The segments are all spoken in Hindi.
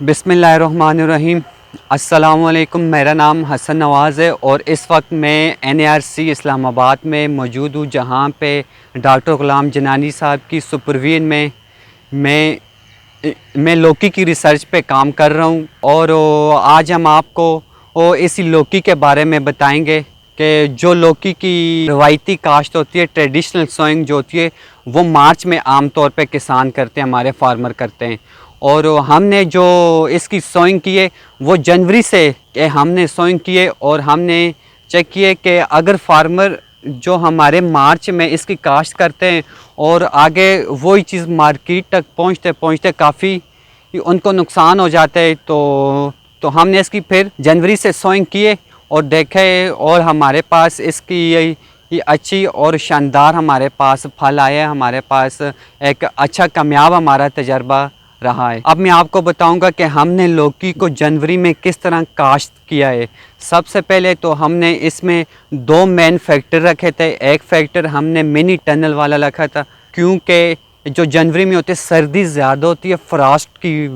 बिस्मिल्लाहिर्रहमानिर्रहीम। अस्सलामुअलैकुम। मेरा नाम हसन नवाज़ है और इस वक्त मैं NARC इस्लामाबाद में मौजूद हूँ, जहाँ पे डॉक्टर ग़ुलाम जनानी साहब की सुपरविजन में मैं लौकी की रिसर्च पे काम कर रहा हूँ। और आज हम आपको इसी लौकी के बारे में बताएंगे कि जो लौकी की रवायती काश्त होती है, ट्रेडिशनल सोइंग जो होती है, वो मार्च में आम तौर पे किसान करते हैं, हमारे फार्मर करते हैं। और हमने जो इसकी सोइंग की है वो जनवरी से हमने सोइंग की है, और हमने चेक किए कि अगर फार्मर जो हमारे मार्च में इसकी काश्त करते हैं और आगे वही चीज़ मार्केट तक पहुंचते पहुंचते काफ़ी उनको नुकसान हो जाता है, तो हमने इसकी फिर जनवरी से सोइंग किए और देखे, और हमारे पास इसकी ये अच्छी और शानदार हमारे पास फल आया है। हमारे पास एक अच्छा कामयाब हमारा तजर्बा रहा है। अब मैं आपको बताऊंगा कि हमने लौकी को जनवरी में किस तरह काश्त किया है। सबसे पहले तो हमने इसमें दो मेन फैक्टर रखे थे। एक फैक्टर हमने मिनी टनल वाला रखा था, क्योंकि जो जनवरी में होते सर्दी ज़्यादा होती है, फ्रॉस्ट की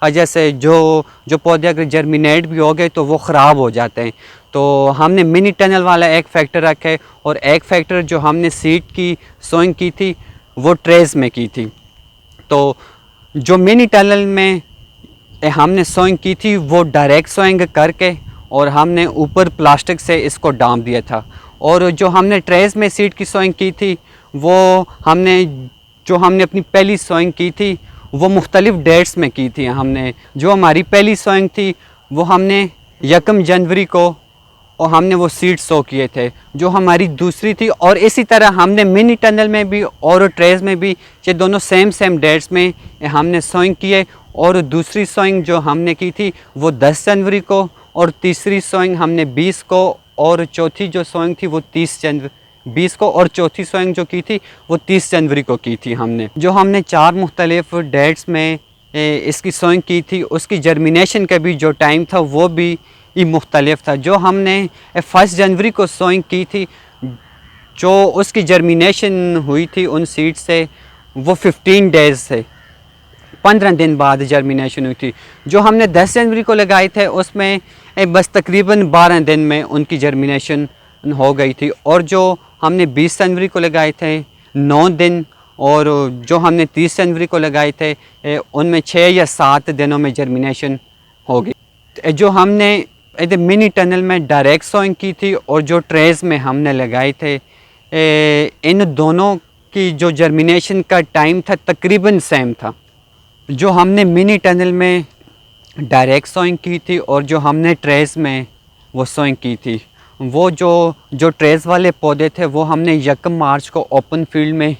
वजह से जो पौधे अगर जर्मिनेट भी हो गए तो वो ख़राब हो जाते हैं। तो हमने मिनी टनल वाला एक फैक्टर रखा है, और एक फैक्टर जो हमने सीड की सोइंग की थी वो ट्रेस में की थी। तो जो मिनी टनल में हमने सोइंग की थी वो डायरेक्ट सोइंग करके और हमने ऊपर प्लास्टिक से इसको डांप दिया था। और जो हमने ट्रेस में सीड की सोइंग की थी वो हमने अपनी पहली सोइंग की थी वो मुख्तलिफ डेट्स में की थी। हमने जो हमारी पहली सोइंग थी वो हमने 1 जनवरी को और हमने वो सीड सो किए थे। जो हमारी दूसरी थी, और इसी तरह हमने मिनी टनल में भी और ट्रेस में भी ये दोनों सेम डेट्स में हमने सोइंग किए। और दूसरी सोइंग जो हमने की थी वो 10 जनवरी को, और तीसरी सोइंग हमने 20 को, और चौथी जो सोइंग थी वो 20 को, और चौथी सोइंग जो की थी वो 30 जनवरी को की थी। हमने 4 मुख्तलिफ डेट्स में इसकी सोइंग की थी। उसकी जर्मिनेशन का भी जो टाइम था वो भी मुख्तलिफ था। जो हमने 1 जनवरी को सोइंग की थी, जो उसकी जर्मिनेशन हुई थी उन सीड से वो 15 डेज़ से 15 दिन बाद जर्मिनेशन हुई थी। जो हमने 10 जनवरी को लगाए थे उसमें बस तकरीबन 12 दिन में उनकी जर्मिनेशन हो गई थी। और जो हमने 20 जनवरी को लगाए थे 9 दिन, और जो हमने 30 जनवरी को लगाए थे उनमें 6 या 7 दिनों में जर्मिनेशन हो गई। जो हमने मिनी टनल में डायरेक्ट सोइंग की थी और जो ट्रेस में हमने लगाए थे, इन दोनों की जो जर्मिनेशन का टाइम था तकरीबन सेम था। जो हमने मिनी टनल में डायरेक्ट सोइंग की थी और जो हमने ट्रेस में वो सोइंग की थी, वो जो ट्रेस वाले पौधे थे वो हमने 1 मार्च को ओपन फील्ड में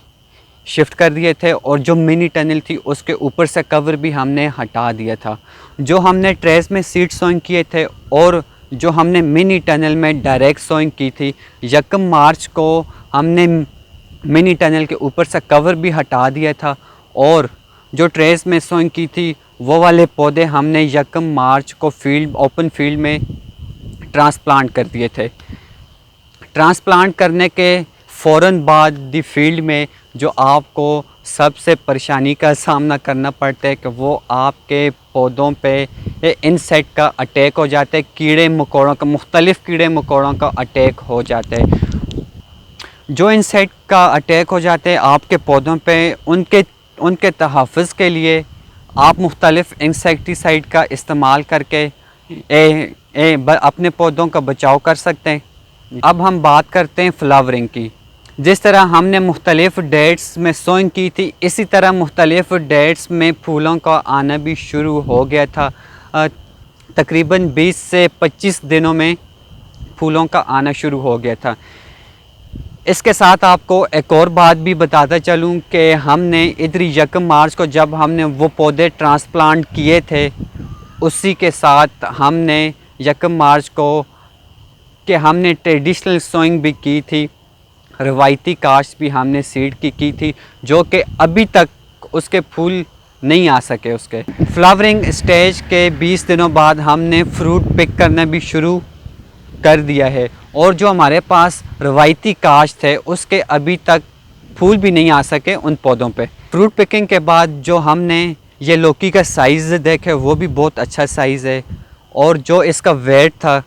शिफ्ट कर दिए थे, और जो मिनी टनल थी उसके ऊपर से कवर भी हमने हटा दिया था। जो हमने ट्रेस में सीड सोइंग किए थे और जो हमने मिनी टनल में डायरेक्ट सोइंग की थी, 1 मार्च को हमने मिनी टनल के ऊपर से कवर भी हटा दिया था, और जो ट्रेस में सोइंग की थी वो वाले पौधे हमने 1 मार्च को ओपन फील्ड में ट्रांसप्लांट कर दिए थे। ट्रांसप्लांट करने के फ़ौरन बाद दी फील्ड में जो आपको सबसे परेशानी का सामना करना पड़ता है कि वो आपके पौधों पे इंसेक्ट का अटैक हो जाता है, कीड़े मकोड़ों का, मुख्तलिफ़ कीड़े मकोड़ों का अटैक हो जाता है। जो इंसेक्ट का अटैक हो जाते हैं आपके पौधों पे, उनके तहफ़्फ़ुज़ के लिए आप मुख्तलिफ़ इंसेक्टिसाइड का इस्तेमाल करके अपने पौधों का बचाव कर सकते हैं। अब हम बात करते हैं फ्लावरिंग की। जिस तरह हमने मुख्तलिफ़ डेट्स में सोइंग की थी, इसी तरह मुख्तलिफ़ डेट्स में फूलों का आना भी शुरू हो गया था। तकरीबन 20 से 25 दिनों में फूलों का आना शुरू हो गया था। इसके साथ आपको एक और बात भी बताता चलूँ कि हमने इधर 1 मार्च को जब हमने वो पौधे ट्रांसप्लांट किए थे, उसी के साथ हमने 1 मार्च को हमने ट्रेडिशनल सोइंग भी की थी, रवायती काश्त भी हमने सीड की थी, जो कि अभी तक उसके फूल नहीं आ सके। उसके फ्लावरिंग स्टेज के 20 दिनों बाद हमने फ्रूट पिक करना भी शुरू कर दिया है, और जो हमारे पास रवायती काश्त है उसके अभी तक फूल भी नहीं आ सके उन पौधों पे। फ्रूट पिकिंग के बाद जो हमने ये लौकी का साइज़ देखें, वो भी बहुत अच्छा साइज़ है। और जो इसका वेट था,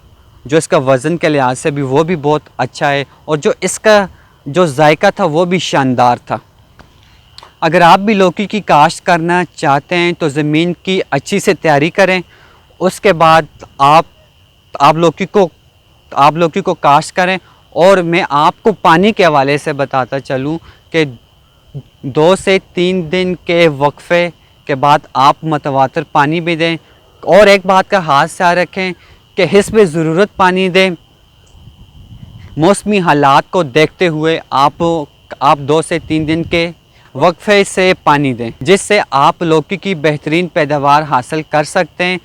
जो इसका वज़न के लिहाज से भी वो भी बहुत अच्छा है। और जो इसका जो जायका था वो भी शानदार था। अगर आप भी लौकी की काश्त करना चाहते हैं तो ज़मीन की अच्छी से तैयारी करें। उसके बाद आप लौकी को काश्त करें। और मैं आपको पानी के हवाले से बताता चलूँ कि 2 से 3 दिन के वक्फे के बाद आप मतवातर पानी भी दें। और एक बात का खास ख्याल रखें कि हिस्ब ज़रूरत पानी दें। मौसमी हालात को देखते हुए आप 2 से 3 दिन के वक्फे से पानी दें, जिससे आप लौकी की बेहतरीन पैदावार हासिल कर सकते हैं